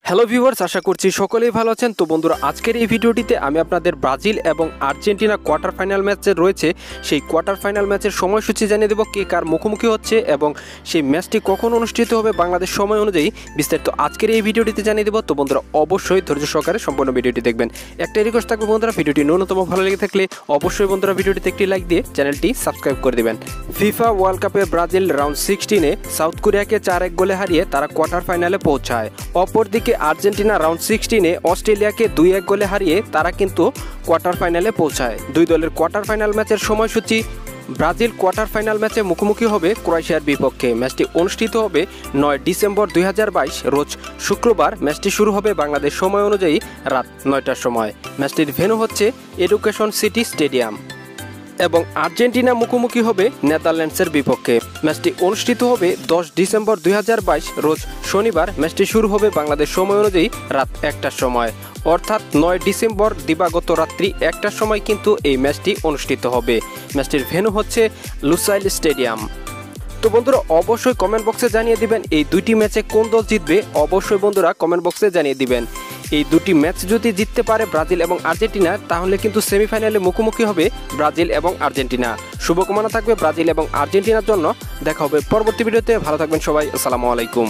Hello viewers, আশা করছি সকলেই ভালো আছেন। তো বন্ধুরা, আজকের এই ভিডিওটিতে আমি আপনাদের ব্রাজিল এবং আর্জেন্টিনা কোয়ার্টার ফাইনাল ম্যাচ যে রয়েছে সেই কোয়ার্টার ফাইনাল ম্যাচের সময়সূচি জানিয়ে দেবো, কে কার মুখোমুখি হচ্ছে এবং সেই ম্যাচটি কখন অনুষ্ঠিত হবে বাংলাদেশ সময় অনুযায়ী বিস্তারিত আজকের এই ভিডিওটিতে জানিয়ে দেবো। তো বন্ধুরা, অবশ্যই ধৈর্য সহকারে সম্পূর্ণ ভিডিওটি দেখবেন। একটা রিকোয়েস্ট থাকবে বন্ধুরা, ভিডিওটি ন্যূনতম ভালো লেগে থাকলে অবশ্যই বন্ধুরা ভিডিওটিতে একটি লাইক দিয়ে চ্যানেলটি সাবস্ক্রাইব করে দেবেন। ফিফা ওয়ার্ল্ড কাপে ব্রাজিল রাউন্ড 16-এ সাউথ কোরিয়াকে 4-1 গোলে হারিয়ে তারা কোয়ার্টার ফাইনালে পৌঁছায়। অপরদিকে আর্জেন্টিনা রাউন্ড 16-এ অস্ট্রেলিয়াকে 2-1 গোলে হারিয়ে তারা কিন্তু কোয়ার্টার ফাইনালে পৌঁছায়। দুই দলের কোয়ার্টার ফাইনাল ম্যাচের সময়সূচি: ব্রাজিল কোয়ার্টার ফাইনাল ম্যাচে মুখোমুখি হবে ক্রোয়েশিয়ার বিপক্ষে। ম্যাচটি অনুষ্ঠিত হবে 9 ডিসেম্বর 2022 রোজ শুক্রবার। ম্যাচটি শুরু হবে বাংলাদেশ সময় অনুযায়ী রাত 9টার সময়। ম্যাচটির ভেন্যু হচ্ছে এডুকেশন সিটি স্টেডিয়াম। এবং আর্জেন্টিনা মুখোমুখি হবে নেদারল্যান্ডসের বিপক্ষে। ম্যাচটি অনুষ্ঠিত হবে 10 ডিসেম্বর 2022 রোজ শনিবার। ম্যাচটি শুরু হবে বাংলাদেশ সময় অনুযায়ী রাত 1টার সময়, অর্থাৎ 9 ডিসেম্বর দিবাগত রাত্রি 1টার সময় কিন্তু এই ম্যাচটি অনুষ্ঠিত হবে। ম্যাচটির ভেন্যু হচ্ছে লুসাইল স্টেডিয়াম। তো বন্ধুরা, অবশ্যই কমেন্ট বক্সে জানিয়ে দিবেন এই দুটি ম্যাচে কোন দল জিতবে। অবশ্যই বন্ধুরা কমেন্ট বক্সে জানিয়ে দিবেন। এই দুটি ম্যাচ যদি জিততে পারে ব্রাজিল এবং আর্জেন্টিনা, তাহলে কিন্তু সেমিফাইনালে মুখোমুখি হবে ব্রাজিল এবং আর্জেন্টিনা। শুভকামনা থাকবে ব্রাজিল এবং আর্জেন্টিনার জন্য। দেখা হবে পরবর্তী ভিডিওতে। ভালো থাকবেন সবাই। আসসালামু আলাইকুম।